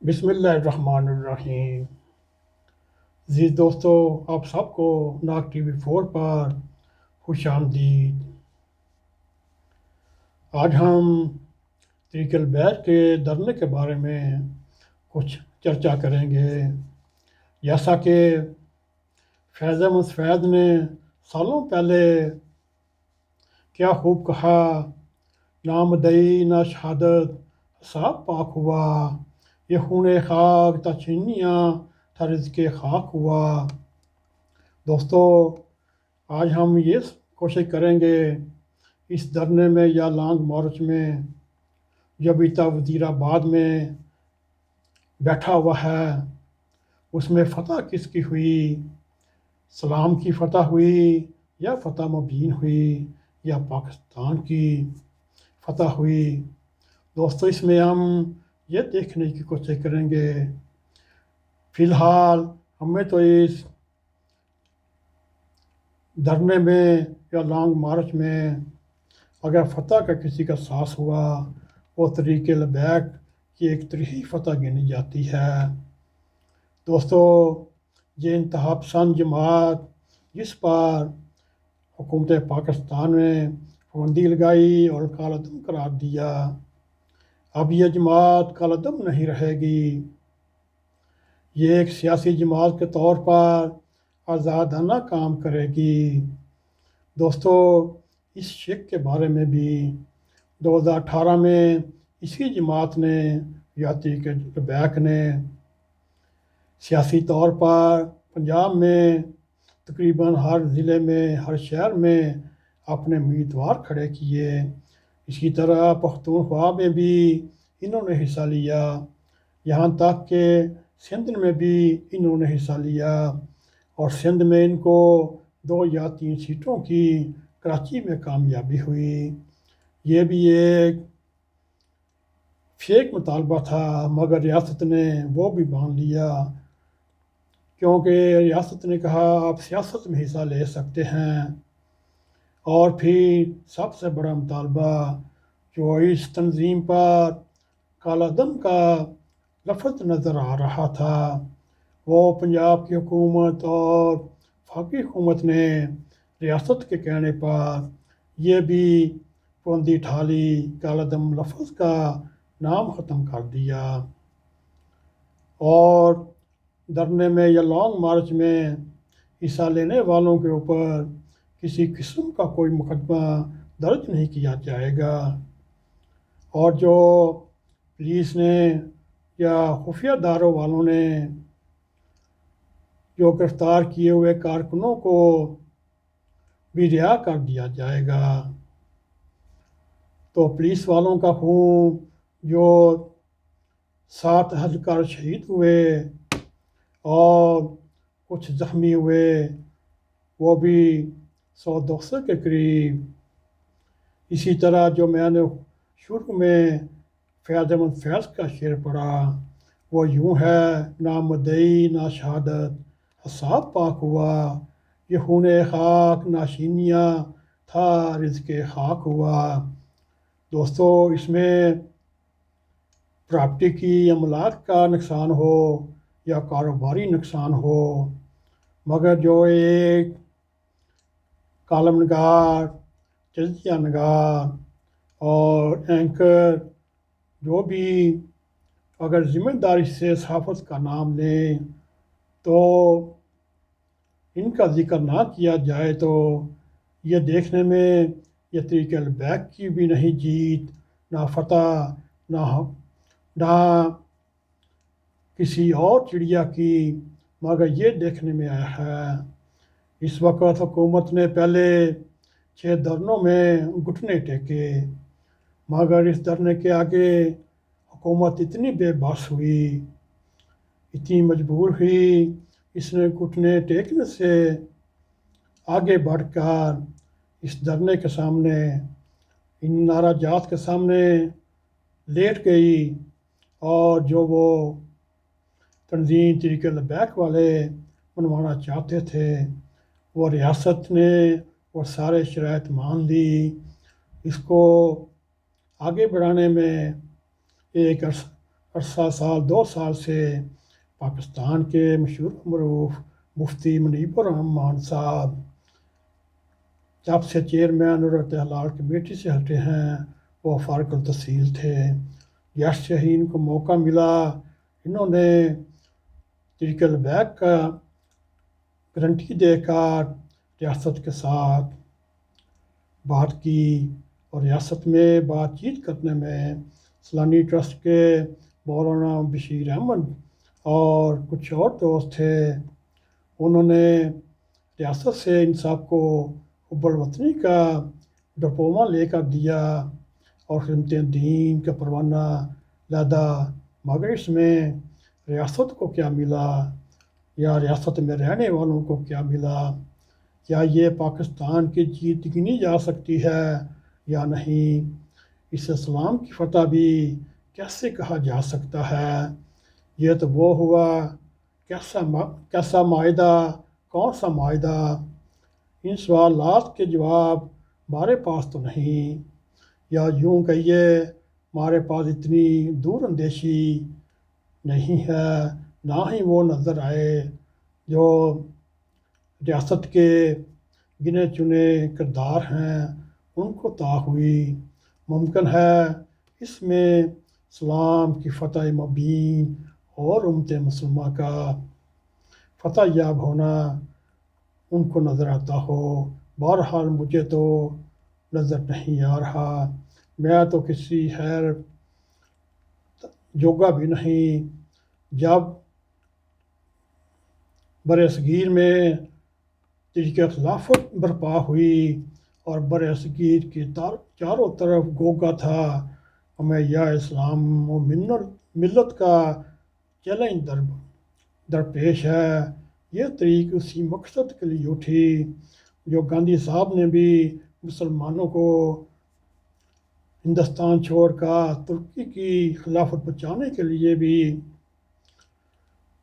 بسم اللہ الرحمن الرحیم۔ عزیز دوستو، آپ سب کو ناگ ٹی وی 4 پر خوش آمدید۔ آج ہم طریق البیت کے دھرنے کے بارے میں کچھ چرچا کریں گے۔ جیسا کہ فیض احمد فیض نے سالوں پہلے کیا خوب کہا، نہ مدعی نہ شہادت حساب پاک ہوا، یہ خون خاک تا چینیاں تھا رزق خاک ہوا۔ دوستو، آج ہم یہ کوشش کریں گے اس دھرنے میں یا لانگ مارچ میں جو بیتا وزیر آباد میں بیٹھا ہوا ہے، اس میں فتح کس کی ہوئی؟ سلام کی فتح ہوئی یا فتح مبین ہوئی یا پاکستان کی فتح ہوئی؟ دوستو، اس میں ہم یہ دیکھنے کی کوشش کریں گے۔ فی الحال ہمیں تو اس دھرنے میں یا لانگ مارچ میں اگر فتح کا کسی کا ساس ہوا، وہ طریق البیک کی ایک تریحی فتح گنی جاتی ہے۔ دوستو، یہ انتہا پسند جماعت جس پر حکومت پاکستان نے پابندی لگائی اور کالعدم قرار دیا، اب یہ جماعت کالعدم نہیں رہے گی۔ یہ ایک سیاسی جماعت کے طور پر آزادانہ کام کرے گی۔ دوستو، اس شک کے بارے میں بھی 2018 میں اسی جماعت نے یا طریق البیک نے سیاسی طور پر پنجاب میں تقریباً ہر ضلع میں، ہر شہر میں اپنے امیدوار کھڑے کیے۔ اسی طرح پختونخوا میں بھی انہوں نے حصہ لیا، یہاں تک کہ سندھ میں بھی انہوں نے حصہ لیا، اور سندھ میں ان کو 2 یا 3 سیٹوں کی کراچی میں کامیابی ہوئی۔ یہ بھی ایک فیک مطالبہ تھا، مگر ریاست نے وہ بھی مان لیا، کیونکہ ریاست نے کہا آپ سیاست میں حصہ لے سکتے ہیں۔ اور پھر سب سے بڑا مطالبہ جو اس تنظیم پر کالعدم کا لفظ نظر آ رہا تھا، وہ پنجاب کی حکومت اور وفاقی حکومت نے ریاست کے کہنے پر یہ بھی پابندی اٹھا لی، کالعدم لفظ کا نام ختم کر دیا۔ اور دھرنے میں یا لانگ مارچ میں حصہ لینے والوں کے اوپر کسی قسم کا کوئی مقدمہ درج نہیں کیا جائے گا، اور جو پولیس نے یا خفیہ اداروں والوں نے جو گرفتار کیے ہوئے کارکنوں کو بھی رہا کر دیا جائے گا۔ تو پولیس والوں کا خون جو 7 اہلکار شہید ہوئے اور کچھ زخمی ہوئے، وہ بھی 100-200 کے قریب۔ اسی طرح جو میں نے شروع میں فیض احمد فیض کا شعر پڑھا، وہ یوں ہے، نہ مدعی نہ شہادت حساب پاک ہوا، یہ خون خاک ناشینیاں تھا رزق خاک ہوا۔ دوستو، اس میں پراپرٹی کی املاک کا نقصان ہو یا کاروباری نقصان ہو، مگر جو ایک کالم نگار، تجزیہ نگار اور اینکر جو بھی اگر ذمہ داری سے صحافت کا نام لیں تو ان کا ذکر نہ کیا جائے تو یہ دیکھنے میں یہ طریق البیک کی بھی نہیں جیت، نہ فتح، نہ کسی اور چڑیا کی، مگر یہ دیکھنے میں آیا ہے۔ اس وقت حکومت نے پہلے 6 دھرنوں میں گھٹنے ٹیکے، مگر اس دھرنے کے آگے حکومت اتنی بے بس ہوئی، اتنی مجبور ہوئی، اس نے گھٹنے ٹیکنے سے آگے بڑھ کر اس دھرنے کے سامنے، ان نعرہ جات کے سامنے لیٹ گئی، اور جو وہ تنظیم طریق البیک والے منوانا چاہتے تھے، وہ ریاست نے وہ سارے شرائط مان لی۔ اس کو آگے بڑھانے میں ایک عرصہ سال 2 سال سے پاکستان کے مشہور معروف مفتی منیب الرحمان صاحب جب سے چیئرمین اور ارتحلال کمیٹی سے ہٹے ہیں وہ فارغ التحصیل تھے۔ جیسے ہی ان کو موقع ملا انہوں نے طریق البیک کا گارنٹی دے کر ریاست کے ساتھ بات کی اور ریاست میں بات چیت کرنے میں سیلانی ٹرسٹ کے مولانا بشیر احمد اور کچھ اور دوست تھے، انہوں نے ریاست سے ان صاحب کو حب الوطنی کا ڈپلوما لے کر دیا اور خدمت دین کا پروانہ لادا، مگر اس میں ریاست کو کیا ملا یا ریاست میں رہنے والوں کو کیا ملا؟ کیا یہ پاکستان کی جیت گنی جا سکتی ہے یا نہیں؟ اس اسلام کی فتح بھی کیسے کہا جا سکتا ہے؟ یہ تو وہ ہوا کیسا معاہدہ، کون سا معاہدہ؟ ان سوالات کے جواب ہمارے پاس تو نہیں، یا یوں کہیے ہمارے پاس اتنی دور اندیشی نہیں ہے، نہ ہی وہ نظر آئے جو ریاست کے گنے چنے کردار ہیں ان کو طے ہوئی۔ ممکن ہے اس میں اسلام کی فتح مبین اور امت مسلمہ کا فتح یاب ہونا ان کو نظر آتا ہو، بہرحال مجھے تو نظر نہیں آ رہا۔ میں تو کسی خیر جوگا بھی نہیں۔ جب برصغیر میں طریق خلافت برپا ہوئی اور برصغیر کی چاروں طرف گوگا تھا، امیہ اسلام و ملت کا چیلنج درپیش ہے، یہ تحریک اسی مقصد کے لیے اٹھی جو گاندھی صاحب نے بھی مسلمانوں کو ہندوستان چھوڑ کر ترکی کی خلافت بچانے کے لیے بھی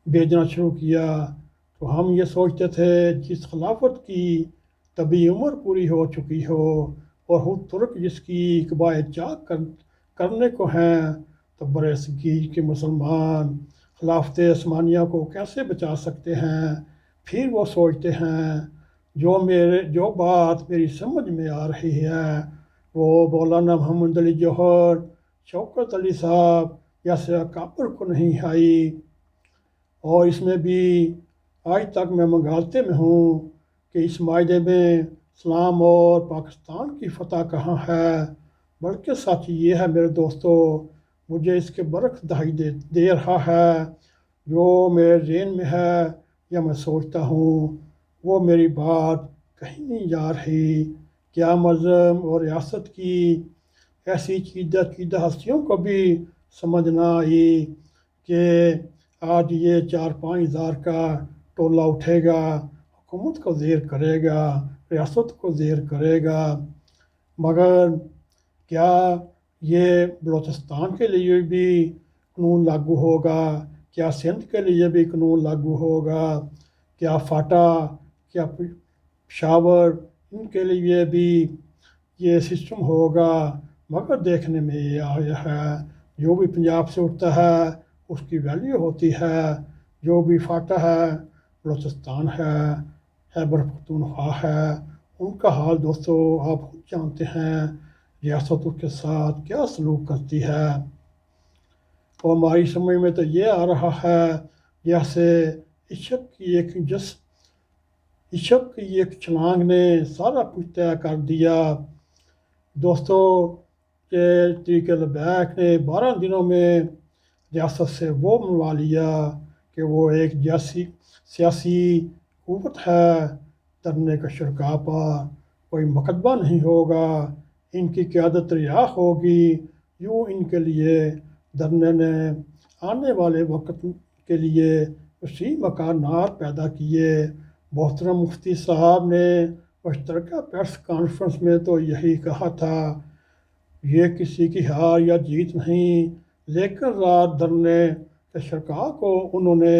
بھیجنا شروع کیا۔ تو ہم یہ سوچتے تھے جس خلافت کی طبی عمر پوری ہو چکی ہو اور خود ترک جس کی قبائے چاک کرنے کو ہیں، تو برصغیر کے مسلمان خلافت عثمانیہ کو کیسے بچا سکتے ہیں؟ پھر وہ سوچتے ہیں جو بات میری سمجھ میں آ رہی ہے وہ مولانا محمد علی جوہر، شوکت علی صاحب جیسے اکابر کو نہیں آئی، اور اس میں بھی آج تک میں مغالطے میں ہوں کہ اس معاہدے میں اسلام اور پاکستان کی فتح کہاں ہے۔ بلکہ سچ یہ ہے میرے دوستو، مجھے اس کے برعکس دہائی دے رہا ہے، جو میرے ذہن میں ہے یا میں سوچتا ہوں وہ میری بات کہیں نہیں جا رہی۔ کیا مذہب اور ریاست کی ایسی چیدہ ہستیوں کو بھی سمجھ نہ آئی کہ آج یہ 4-5 ہزار کا ٹولہ اٹھے گا، حکومت کو زیر کرے گا، ریاست کو زیر کرے گا، مگر کیا یہ بلوچستان کے لیے بھی قانون لاگو ہوگا؟ کیا سندھ کے لیے بھی قانون لاگو ہوگا؟ کیا فاٹا، کیا پشاور، ان کے لیے بھی یہ سسٹم ہوگا؟ مگر دیکھنے میں یہ آیا ہے جو بھی پنجاب سے اٹھتا ہے اس کی ویلیو ہوتی ہے، جو بھی فاٹا ہے، بلوچستان ہے، خیبر پختونخوا ہے، ان کا حال دوستو آپ خود جانتے ہیں، ریاستوں کے ساتھ کیا سلوک کرتی ہے۔ اور ہماری سمجھ میں تو یہ آ رہا ہے جیسے عشق کی ایک چھلانگ نے سارا کچھ طے کر دیا۔ دوستو کہ طریق البیک نے 12 دنوں میں ریاست سے وہ منوا لیا کہ وہ ایک سیاسی قوت ہے، دھرنے کا شرکا پر کوئی مقدمہ نہیں ہوگا، ان کی قیادت ریا ہوگی، یوں ان کے لیے دھرنے نے آنے والے وقت کے لیے اسی مکانات پیدا کیے۔ محترم مفتی صاحب نے مشترکہ پریس کانفرنس میں تو یہی کہا تھا، یہ کسی کی ہار یا جیت نہیں، لیکن رات دھرنے کے شرکا کو انہوں نے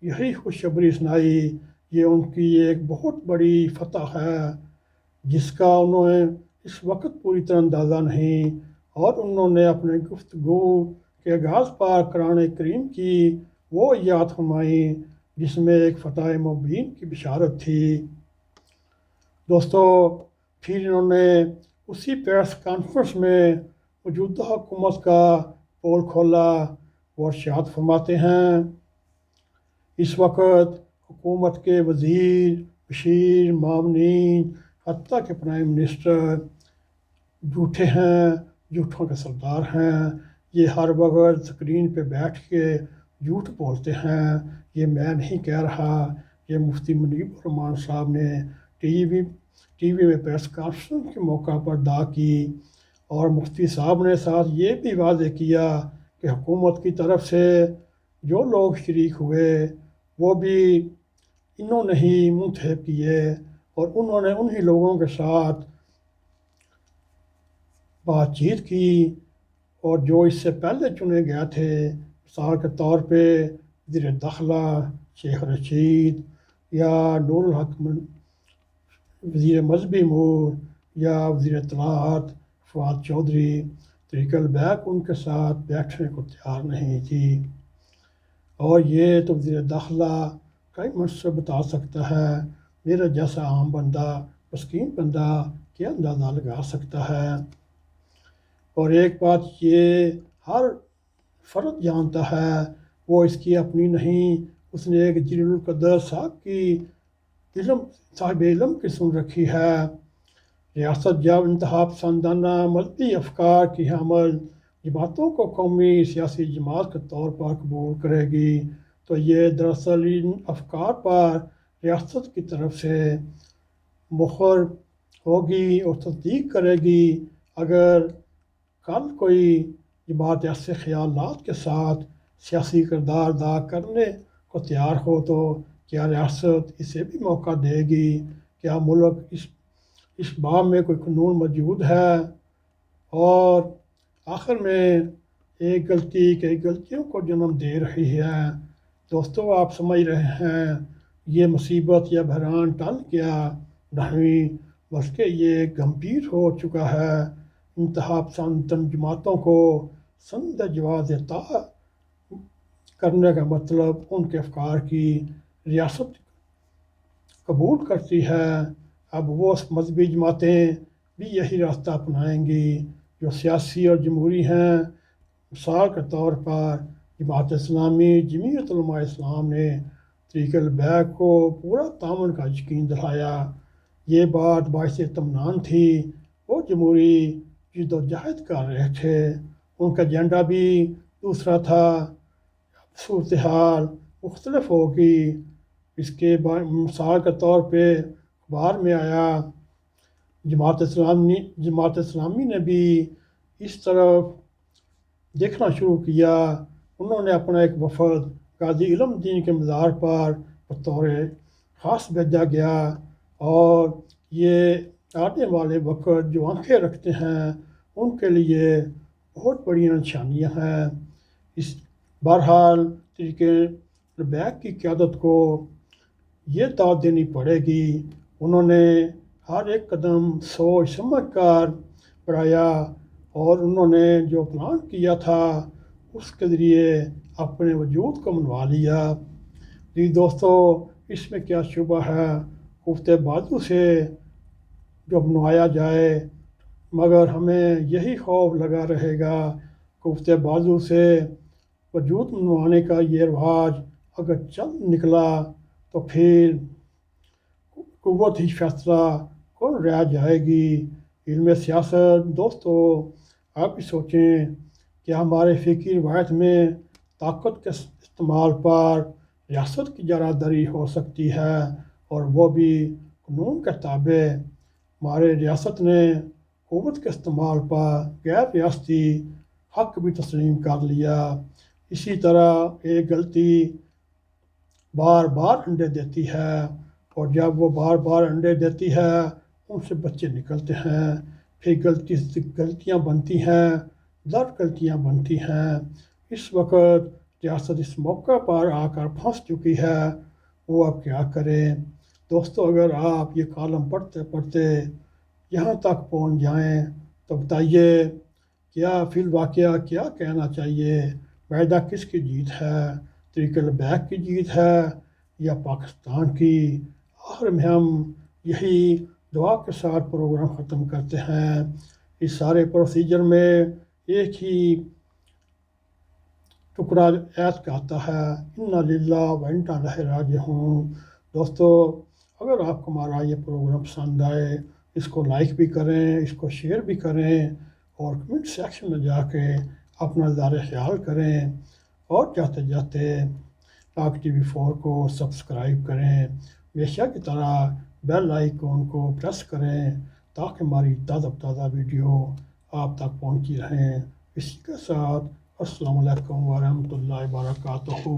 یہی خوشخبری سنائی، یہ ان کی ایک بہت بڑی فتح ہے جس کا انہیں اس وقت پوری طرح اندازہ نہیں، اور انہوں نے اپنے گفتگو کہ آغاز پاک قرآن کریم کی وہ یاد فرمائیں جس میں ایک فتح مبین کی بشارت تھی۔ دوستو، پھر انہوں نے اسی پریس کانفرنس میں موجودہ حکومت کا پول کھولا اور ارشاد فرماتے ہیں، اس وقت حکومت کے وزیر، مشیر، معاونین، حتیٰ کہ پرائم منسٹر جھوٹے ہیں، جھوٹوں کے سردار ہیں۔ یہ ہر وقت اسکرین پہ بیٹھ کے جھوٹ بولتے ہیں۔ یہ میں نہیں کہہ رہا، یہ مفتی منیب الرحمان صاحب نے ٹی وی میں پریس کانفرنس کے موقع پر دعا کی، اور مفتی صاحب نے ساتھ یہ بھی واضح کیا کہ حکومت کی طرف سے جو لوگ شریک ہوئے وہ بھی انہوں نے ہی منتخب کیے، اور انہوں نے انہی لوگوں کے ساتھ بات چیت کی، اور جو اس سے پہلے چنے گئے تھے، مثال کے طور پہ وزیر داخلہ شیخ رشید، یا نور الحق وزیر مذہبی امور، یا وزیر اطلاعات فواد چودھری، طریق البیک ان کے ساتھ بیٹھنے کو تیار نہیں تھی۔ اور یہ تو وزیر داخلہ کئی منصب بتا سکتا ہے، میرا جیسا عام بندہ، مسکین بندہ کیا اندازہ لگا سکتا ہے۔ اور ایک بات یہ ہر فرد جانتا ہے، وہ اس کی اپنی نہیں، اس نے ایک جلیل القدر صاحب علم کی سن رکھی ہے۔ ریاست جب انتہا پسندانہ مذہبی افکار کی حامل جماعتوں کو قومی سیاسی جماعت کے طور پر قبول کرے گی تو یہ دراصل ان افکار پر ریاست کی طرف سے مہر ہوگی اور تصدیق کرے گی۔ اگر کل کوئی جماعت ایسے خیالات کے ساتھ سیاسی کردار ادا کرنے کو تیار ہو تو کیا ریاست اسے بھی موقع دے گی؟ کیا ملک اس باب میں کوئی قانون موجود ہے؟ اور آخر میں ایک غلطی کئی غلطیوں کو جنم دے رہی ہے۔ دوستو، آپ سمجھ رہے ہیں یہ مصیبت یا بحران ٹل گیا نہیں، بلکہ یہ گمبھیر ہو چکا ہے۔ انتہا پسند تنظیماتوں کو سند جواز طاعہ کرنے کا مطلب ان کے افکار کی ریاست قبول کرتی ہے۔ اب وہ مذہبی جماعتیں بھی یہی راستہ اپنائیں گی جو سیاسی اور جمہوری ہیں۔ مثال کے طور پر جماعت اسلامی، جمعیت علماء اسلام نے طریق البیک کو پورا تعاون کا یقین دلایا۔ یہ بات باعث اطمینان تھی۔ وہ جمہوری جدوجہد کر رہے تھے، ان کا ایجنڈا بھی دوسرا تھا۔ صورتحال مختلف ہوگی۔ اس کے مثال کے طور پہ اخبار میں آیا، جماعت اسلامی نے بھی اس طرف دیکھنا شروع کیا۔ انہوں نے اپنا ایک وفد قاضی علم دین کے مزار پر بطور خاص بھیجا گیا، اور یہ آنے والے وقت جو آنکھیں رکھتے ہیں ان کے لیے بہت بڑی نشانیاں ہیں۔ بہرحال طریق البیک کی قیادت کو یہ داد دینی پڑے گی، انہوں نے ہر ایک قدم سوچ سمجھ کر بڑھایا، اور انہوں نے جو پلان کیا تھا اس کے ذریعے اپنے وجود کو منوا لیا۔ جی دوستو، اس میں کیا شبہ ہے، کوفتے بازو سے جو منوایا جائے، مگر ہمیں یہی خوف لگا رہے گا، کوفتے بازو سے وجود منوانے کا یہ رواج اگر چل نکلا تو پھر قوت ہی فیصلہ کون رہ جائے گی۔ علم سیاست دوستو، آپ بھی سوچیں کہ ہمارے فقہی روایت میں طاقت کے استعمال پر ریاست کی جارحداری ہو سکتی ہے، اور وہ بھی قانون کے تابع۔ ہمارے ریاست نے قوت کے استعمال پر غیر ریاستی حق بھی تسلیم کر لیا۔ اسی طرح ایک غلطی بار بار انڈے دیتی ہے، اور جب وہ بار بار انڈے دیتی ہے ان سے بچے نکلتے ہیں، پھر غلطیاں بنتی ہیں، غلطیاں بنتی ہیں۔ اس وقت ریاست اس موقع پر آ کر پھنس چکی ہے، وہ اب کیا کریں؟ دوستو، اگر آپ یہ کالم پڑھتے پڑھتے یہاں تک پہنچ جائیں تو بتائیے کیا فی الواقعہ کیا کہنا چاہیے؟ معاہدہ کس کی جیت ہے؟ طریق البیک کی جیت ہے یا پاکستان کی؟ آخر میں ہم یہی دعا کے ساتھ پروگرام ختم کرتے ہیں۔ اس سارے پروسیجر میں ایک ہی ٹکڑا ایت کا آتا ہے، انا للہ و انا الیہ راجعون۔ دوستو، اگر آپ کو ہمارا یہ پروگرام پسند آئے، اس کو لائک بھی کریں، اس کو شیئر بھی کریں، اور کمنٹ سیکشن میں جا کے اپنا اظہار خیال کریں، اور جاتے جاتے ٹاک TV4 کو سبسکرائب کریں، ہمیشہ کی طرح بیل آئیکن کو پریس کریں تاکہ ہماری تازہ ویڈیو آپ تک پہنچی رہیں۔ اسی کے ساتھ السلام علیکم ورحمۃ اللہ وبرکاتہ۔